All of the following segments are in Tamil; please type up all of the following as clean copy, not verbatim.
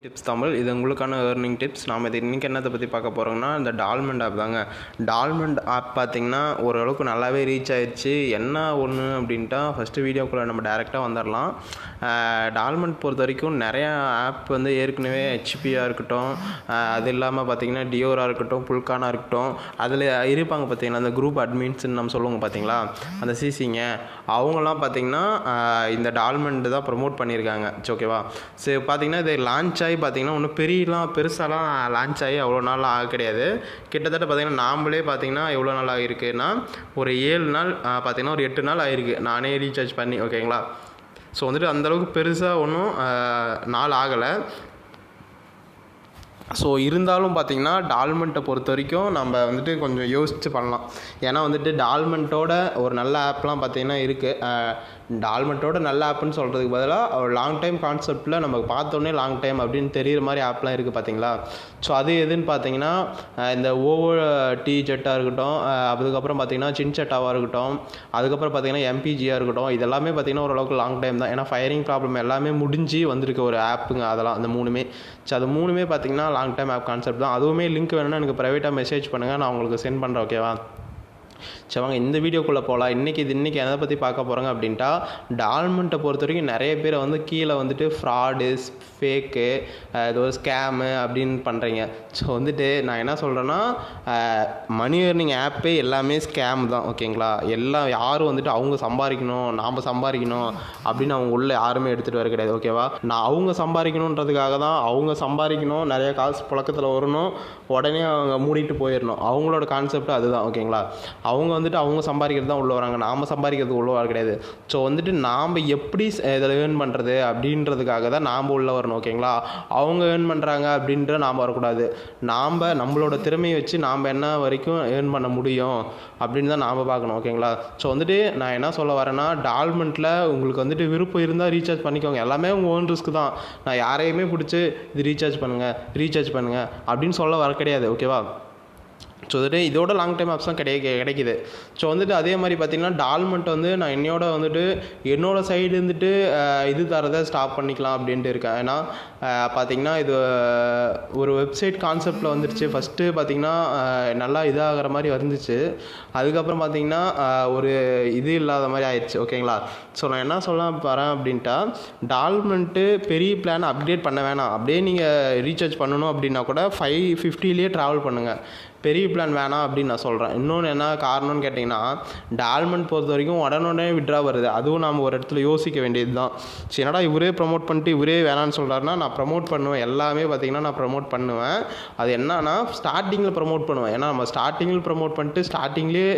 டிப்ஸ் தமிழ் இது உங்களுக்கான ஏர்னிங் டிப்ஸ். நாம் இது இன்றைக்கி என்னத்தை பற்றி பார்க்க போகிறோம்னா இந்த டால்மண்ட் ஆப் தாங்க. டால்மண்ட் ஆப் பார்த்திங்கன்னா ஓரளவுக்கு நல்லாவே ரீச் ஆயிடுச்சு. என்ன ஒன்று அப்படின்ட்டா ஃபஸ்ட்டு வீடியோக்குள்ளே நம்ம டேரெக்டாக வந்துடலாம். டால்மண்ட் பொறுத்த வரைக்கும் நிறையா ஆப் வந்து ஏற்கனவே ஹெச்பியாக இருக்கட்டும், அது இல்லாமல் பார்த்திங்கன்னா டியோராக இருக்கட்டும், புல்கானாக இருக்கட்டும், அதில் இருப்பாங்க பார்த்திங்கன்னா அந்த குரூப் அட்மின்ஸ்ன்னு நம்ம சொல்லுவோங்க பார்த்திங்களா, அந்த சிசிங்க அவங்களாம் பார்த்திங்கன்னா இந்த டால்மண்ட் தான் ப்ரமோட் பண்ணியிருக்காங்க. ஓகேவா? சரி, பார்த்திங்கன்னா இது லான்ச் ஆகி பார்த்திங்கன்னா ஒன்றும் பெருசாலாம் லான்ச் ஆகி அவ்வளோ நாள் ஆக கிடையாது. கிட்டத்தட்ட பார்த்திங்கன்னா நாம்ளே பார்த்திங்கன்னா எவ்வளோ நாள் ஆகிருக்குன்னா ஒரு 7 நாள் பார்த்திங்கன்னா ஒரு 8 நாள் ஆகிருக்கு நானே ரீசார்ஜ் பண்ணி. ஓகேங்களா? ஸோ வந்துட்டு அந்தளவுக்கு பெருசாக ஒன்றும் நாள் ஆகலை. ஸோ இருந்தாலும் பார்த்திங்கன்னா டால்மண்ட்டை பொறுத்த வரைக்கும் நம்ம வந்துட்டு கொஞ்சம் யோசித்து பண்ணலாம். ஏன்னா வந்துட்டு டால்மண்ட்டோட ஒரு நல்ல ஆப்லாம் பார்த்திங்கன்னா இருக்குது. டால்மண்ட்டோட நல்ல ஆப்புன்னு சொல்கிறதுக்கு பதிலாக ஒரு லாங் டைம் கான்செப்டில் நமக்கு பார்த்தோன்னே லாங் டைம் அப்படின்னு தெரிகிற மாதிரி ஆப்லாம் இருக்குது பார்த்திங்களா. ஸோ அது எதுன்னு பார்த்தீங்கன்னா இந்த ஓவோ டி ஜெட்டாக இருக்கட்டும், அதுக்கப்புறம் பார்த்திங்கன்னா சின்செட்டாவாக இருக்கட்டும், அதுக்கப்புறம் பார்த்திங்கன்னா எம்பிஜியாக இருக்கட்டும், இதெல்லாமே பார்த்திங்கன்னா ஓரளவுக்கு லாங் டைம் தான். ஏன்னா ஃபயரிங் ப்ராப்ளம் எல்லாமே முடிஞ்சு வந்திருக்க ஒரு ஆப்புங்க அதெல்லாம், அந்த மூணுமே. ஸோ அது மூணுமே பார்த்திங்கன்னா லாங் டைம் ஆப் கான்செப்ட் தான். அதுவுமே லிங்க் வேணும்னா எனக்கு ப்ரைவேட்டாக மெசேஜ் பண்ணுங்கள், நான் உங்களுக்கு சென்ட் பண்ணுறேன். ஓகேவா? சரி, வாங்க இந்த வீடியோக்குள்ளே போகலாம். இன்றைக்கி எதை பற்றி பார்க்க போகிறாங்க அப்படின்ட்டா, டால்மண்ட்டை பொறுத்த வரைக்கும் நிறைய பேர் வந்து கீழே வந்துட்டு ஃப்ராடு, ஃபேக்கு, ஏதோ ஸ்கேமு அப்படின்னு பண்ணுறீங்க. ஸோ வந்துட்டு நான் என்ன சொல்கிறேன்னா, மணி ஏர்னிங் ஆப்பே எல்லாமே ஸ்கேம் தான். ஓகேங்களா? எல்லாம் யாரும் வந்துட்டு அவங்க சம்பாதிக்கணும், நாம் சம்பாதிக்கணும் அப்படின்னு அவங்க உள்ளே யாருமே எடுத்துகிட்டு வர கிடையாது. ஓகேவா? அவங்க சம்பாதிக்கணுன்றதுக்காக தான், அவங்க சம்பாதிக்கணும், நிறைய காசு புழக்கத்தில் வரணும், உடனே அவங்க மூடிட்டு போயிடணும். அவங்களோட கான்செப்ட் அதுதான். ஓகேங்களா? அவங்க வந்துட்டு அவங்க சம்பாதிக்கிறது தான் உள்ளே வராங்க, நாம் சம்பாதிக்கிறது உள்ளே வர கிடையாது. ஸோ வந்துட்டு நாம் எப்படி இதில் ஏர்ன் பண்ணுறது அப்படின்றதுக்காக தான் நாம் உள்ளே வரணும். ஓகேங்களா? அவங்க ஏர்ன் பண்ணுறாங்க அப்படின்ற நாம் வரக்கூடாது. நம்மளோட திறமையை வச்சு நாம் என்ன வரைக்கும் ஏர்ன் பண்ண முடியும் அப்படின்னு தான் நாம் பார்க்கணும். ஓகேங்களா? ஸோ வந்துட்டு நான் என்ன சொல்ல வரேன்னா, டால்மண்ட்டில் உங்களுக்கு வந்துட்டு விருப்பம் இருந்தால் ரீசார்ஜ் பண்ணிக்கோங்க. எல்லாமே உங்கள் ஓன் ரிஸ்க் தான். நான் யாரையுமே பிடிச்சி இது ரீசார்ஜ் பண்ணுங்கள் அப்படின்னு சொல்ல வர கிடையாது. ஓகேவா? ஸோ வந்துட்டு இதோட லாங் டைம் ஆப்ஸ் தான் கிடைக்குது. ஸோ வந்துட்டு அதே மாதிரி பார்த்திங்கன்னா டால்மண்ட் வந்து நான் என்னோட சைடு இருந்துட்டு இது தரதை ஸ்டாப் பண்ணிக்கலாம் அப்படின்ட்டு இருக்கேன். ஏன்னா பார்த்திங்கன்னா இது ஒரு வெப்சைட் கான்செப்டில் வந்துருச்சு. ஃபஸ்ட்டு பார்த்திங்கன்னா நல்லா இதாகிற மாதிரி வந்துச்சு. அதுக்கப்புறம் பார்த்திங்கன்னா ஒரு இது இல்லாத மாதிரி ஆயிடுச்சு. ஓகேங்களா? ஸோ நான் என்ன சொல்ல வரேன் அப்படின்ட்டா, டால்மண்ட்டு பெரிய பிளான் அப்டேட் பண்ண வேணாம். அப்படியே நீங்கள் ரீசார்ஜ் பண்ணணும் அப்படின்னா கூட 550 ட்ராவல் பண்ணுங்கள். பெரிய பிளான் வேணாம் அப்படின்னு நான் சொல்கிறேன். இன்னொன்று என்ன காரணம்னு கேட்டிங்கன்னா, டால்மண்ட் பொறுத்த வரைக்கும் உடனே விட்ரா வருது. அதுவும் நாம் ஒரு இடத்துல யோசிக்க வேண்டியது தான். சரி, என்னடா இவரே ப்ரமோட் பண்ணிட்டு இவரே வேணான்னு சொல்கிறாருன்னா, நான் ப்ரமோட் பண்ணுவேன். எல்லாமே பார்த்திங்கன்னா நான் ப்ரமோட் பண்ணுவேன். அது என்னன்னா ஸ்டார்டிங்கில் ப்ரமோட் பண்ணுவேன். ஏன்னா நம்ம ஸ்டார்டிங்கில் ப்ரமோட் பண்ணிட்டு ஸ்டார்டிங்லேயே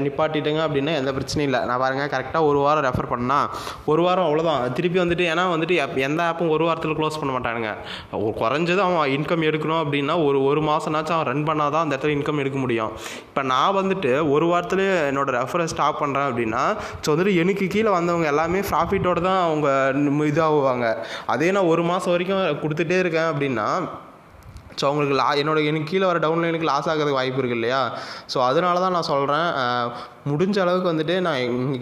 நிப்பாட்டிட்டுங்க அப்படின்னா எந்த பிரச்சனையும் இல்லை. நான் பாருங்கள், கரெக்டாக ஒரு வாரம் ரெஃபர் பண்ணால் ஒரு வாரம் அவ்வளோதான். திருப்பி வந்துட்டு ஏன்னா வந்துட்டு எந்த ஆப்பும் ஒரு வாரத்தில் க்ளோஸ் பண்ண மாட்டானுங்க. குறைஞ்சது அவன் இன்கம் எடுக்கணும் அப்படின்னா ஒரு மாதம்னாச்சும் அவன் ரன் பண்ணால் தான் அந்த இடத்துல இன்கம் எடுக்க முடியும். இப்போ நான் வந்துட்டு ஒரு வாரத்தில் என்னோடய ரெஃபரை ஸ்டாப் பண்ணுறேன் அப்படின்னா, ஸோ வந்துட்டு எனக்கு கீழே வந்தவங்க எல்லாமே ப்ராஃபிட்டோடு தான் அவங்க இதாகுவாங்க. அதே நான் ஒரு மாதம் வரைக்கும் கொடுத்துட்டே இருக்கேன் அப்படின்னா, ஸோ அவங்களுக்கு எனக்கு கீழே வர டவுன்லைனுக்கு லாஸ் ஆகிறதுக்கு வாய்ப்பு இருக்குது இல்லையா? ஸோ அதனால தான் நான் சொல்கிறேன், முடிஞ்ச அளவுக்கு வந்துட்டு நான்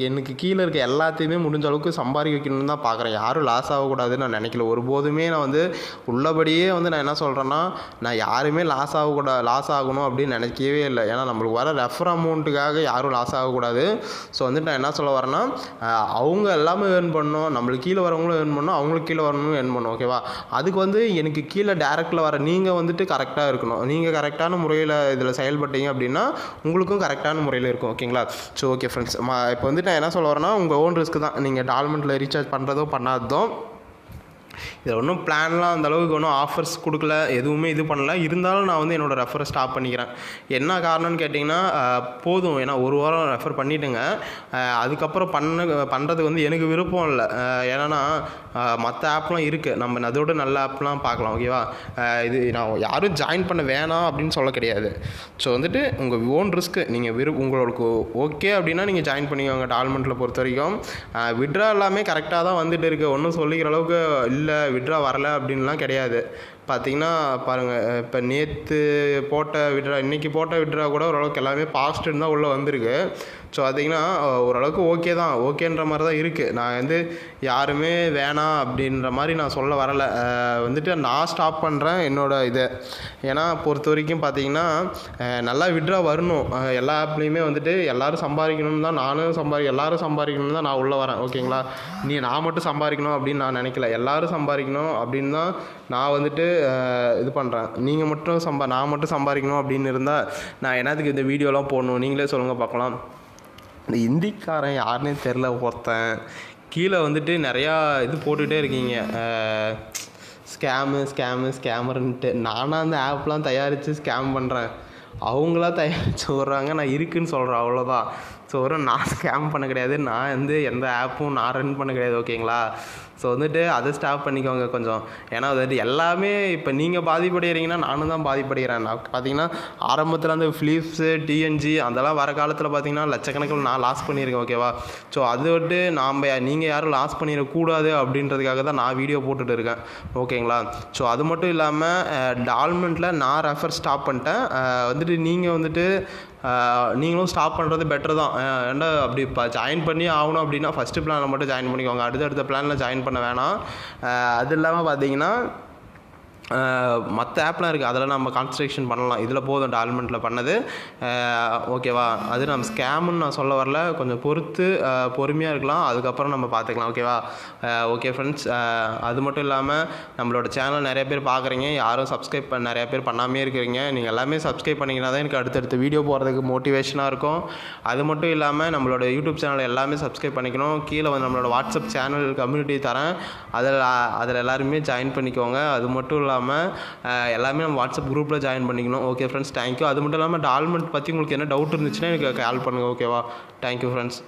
எனக்கு கீழே இருக்க எல்லாத்தையுமே முடிஞ்ச அளவுக்கு சம்பாதிக்க வைக்கணும்னு தான் பார்க்குறேன். யாரும் லாஸ் ஆகக்கூடாதுன்னு நான் நினைக்கல. ஒருபோதுமே நான் வந்து உள்ளபடியே வந்து நான் என்ன சொல்கிறேன்னா, நான் யாருமே லாஸ் ஆகணும் அப்படின்னு நினைக்கவே இல்லை. ஏன்னா நம்மளுக்கு வர ரெஃபர் அமௌண்ட்டுக்காக யாரும் லாஸ் ஆகக்கூடாது. ஸோ வந்துட்டு நான் என்ன சொல்ல வரேன்னா, அவங்க எல்லாமே ஏர்ன் பண்ணணும், நம்மளுக்கு கீழே வரவங்களும் ஏர்ன் பண்ணணும், அவங்களுக்கு கீழே வரணும் ஏர்ன் பண்ணணும். ஓகேவா? அதுக்கு வந்து எனக்கு கீழே டேரெக்டில் வர நீங்கள் வந்துட்டு கரெக்டாக இருக்கணும். நீங்கள் கரெக்டான முறையில் இதில் செயல்பட்டீங்க அப்படின்னா உங்களுக்கும் கரெக்டான முறையில் இருக்கும். ஓகேங்களா? ஸோ ஓகே ஃப்ரெண்ட்ஸ், இப்போ வந்துட்டு நான் என்ன சொல்ல வரேன்னா, உங்கள் ஓன் ரிஸ்க் தான். நீங்கள் டால்மண்ட்டில் ரீசார்ஜ் பண்ணுறதோ பண்ணாததோ, இதில் ஒன்றும் பிளான்லாம் அந்தளவுக்கு ஒன்றும் ஆஃபர்ஸ் கொடுக்கல, எதுவுமே இது பண்ணல. இருந்தாலும் நான் வந்து என்னோடய ரெஃபரை ஸ்டாப் பண்ணிக்கிறேன். என்ன காரணம்னு கேட்டிங்கன்னா, போதும். ஏன்னா ஒரு வாரம் ரெஃபர் பண்ணிவிட்டுங்க. அதுக்கப்புறம் பண்ணுறது வந்து எனக்கு விருப்பம் இல்லை. ஏன்னா மற்ற ஆப்லாம் இருக்குது, நம்ம அதோட நல்ல ஆப்லாம் பார்க்கலாம். ஓகேவா? இது நான் யாரும் ஜாயின் பண்ண வேணாம் அப்படின்னு சொல்ல கிடையாது. ஸோ வந்துட்டு உங்கள் ஓன் ரிஸ்க்கு, நீங்கள் உங்களுக்கு ஓகே அப்படின்னா நீங்கள் ஜாயின் பண்ணிக்கோங்க. டால்மண்ட்டில் பொறுத்த வரைக்கும் விட்ரா எல்லாமே கரெக்டாக தான் வந்துட்டு இருக்குது. ஒன்றும் சொல்லிக்கிற அளவுக்கு இல்லை விட்ரா வரலை அப்படின்லாம் கிடையாது. பார்த்திங்கன்னா பாருங்கள், இப்போ நேற்று போட்ட விட்ரா, இன்றைக்கி போட்ட விட்ரா கூட ஓரளவுக்கு எல்லாமே பாசிட்டிவ் தான் உள்ளே வந்திருக்கு. ஸோ பார்த்திங்கன்னா ஓரளவுக்கு ஓகே தான், ஓகேன்ற மாதிரி தான் இருக்குது. நான் வந்து யாருமே வேணாம் அப்படின்ற மாதிரி நான் சொல்ல வரலை. வந்துட்டு நான் ஸ்டாப் பண்ணுறேன் என்னோடய இதை. ஏன்னா பொறுத்த வரைக்கும் பார்த்திங்கன்னா நல்லா விட்ரா வரணும். எல்லா ஆப்லேயுமே வந்துட்டு எல்லோரும் சம்பாதிக்கணும்னு தான் நானும் எல்லோரும் சம்பாதிக்கணும்னு தான் நான் உள்ளே வரேன். ஓகேங்களா? நான் மட்டும் சம்பாதிக்கணும் அப்படின்னு நான் நினைக்கல. எல்லோரும் சம்பாதிக்கணும் அப்படின்னு தான் நான் வந்துட்டு இது பண்ணுறேன். நீங்கள் மட்டும் நான் மட்டும் சம்பாதிக்கணும் அப்படின்னு இருந்தால் நான் என்னத்துக்கு இந்த வீடியோலாம் போடணும்? நீங்களே சொல்லுங்கள் பார்க்கலாம். இந்த ஹிந்திக்காரன் யாருன்னே தெரில, ஒருத்தன் கீழே வந்துட்டு நிறையா இது போட்டுகிட்டே இருக்கீங்க, ஸ்கேமருன்ட்டு. நானாக அந்த ஆப்லாம் தயாரித்து ஸ்கேம் பண்ணுறேன், அவங்களா தயாரித்து விட்றாங்க, நான் இருக்குதுன்னு சொல்கிறேன், அவ்வளோதான். ஸோ நான் ஸ்கேம் பண்ண கிடையாது, நான் வந்து எந்த ஆப்பும் நான் ரன் பண்ண கிடையாது. ஓகேங்களா? ஸோ வந்துட்டு அதை ஸ்டாப் பண்ணிக்கோங்க கொஞ்சம். ஏன்னா வந்துட்டு எல்லாமே இப்போ நீங்கள் பாதிப்படைகிறீங்கன்னா நானும் தான் பாதிப்படைகிறேன். நான் பார்த்தீங்கன்னா ஆரம்பத்தில் அந்த ஃபிலிப்ஸு டிஎன்ஜி அதெல்லாம் வர காலத்தில் பார்த்தீங்கன்னா லட்சக்கணக்கில் நான் லாஸ் பண்ணியிருக்கேன். ஓகேவா? ஸோ அது வந்துட்டு நீங்கள் யாரும் லாஸ் பண்ணிடக்கூடாது அப்படின்றதுக்காக தான் நான் வீடியோ போட்டுட்டு இருக்கேன். ஓகேங்களா? ஸோ அது மட்டும் இல்லாமல் டால்மெண்ட்டில் நான் ரெஃபர் ஸ்டாப் பண்ணிட்டேன். வந்துட்டு நீங்கள் வந்துட்டு நீங்களும் ஸ்டாப் பண்ணுறது பெட்டர் தான். ஏன்னா அப்படி இப்போ ஜாயின் பண்ணி ஆகணும் அப்படின்னா ஃபஸ்ட்டு பிளானில் மட்டும் ஜாயின் பண்ணிக்கோங்க, அடுத்தடுத்த பிளானில் ஜாயின் பண்ண வேணாம். அது இல்லாமல் பார்த்தீங்கன்னா மற்ற ஆப்லாம் இருக்குது, அதெல்லாம் நம்ம கான்சன்ட்ரேஷன் பண்ணலாம். இதில் போதும் டால்மெண்ட்டில் பண்ணது. ஓகேவா? அது நம்ம ஸ்கேமுன்னு நான் சொல்ல வரல, கொஞ்சம் பொறுத்து பொறுமையாக இருக்கலாம், அதுக்கப்புறம் நம்ம பார்த்துக்கலாம். ஓகேவா? ஓகே ஃப்ரெண்ட்ஸ், அது மட்டும் இல்லாமல் நம்மளோட சேனல் நிறைய பேர் பார்க்குறீங்க, யாரும் சப்ஸ்கிரைப் நிறையா பேர் பண்ணாமே இருக்கிறீங்க. நீங்கள் எல்லாமே சப்ஸ்கிரைப் பண்ணிங்கன்னா தான் எனக்கு அடுத்தடுத்த வீடியோ போகிறதுக்கு மோட்டிவேஷனாக இருக்கும். அது மட்டும் இல்லாமல் நம்மளோட யூடியூப் சேனல் எல்லாமே சப்ஸ்கிரைப் பண்ணிக்கணும். கீழே வந்து நம்மளோட வாட்ஸ்அப் சேனல் கம்யூனிட்டி தரேன், அதில் எல்லாருமே ஜாயின் பண்ணிக்கோங்க. அது மட்டும் இல்லாமல் எல்லாமே நம்ம வாட்ஸ்அப் குரூப்பில் ஜாயின் பண்ணிக்கணும். Okay friends, thank you. அது மட்டும் இல்லாமல் டால்மெண்ட் பற்றி உங்களுக்கு என்ன டவுட் இருந்துச்சுன்னா எனக்கு கால் பண்ணுங்கள். ஓகேவா? Thank you friends.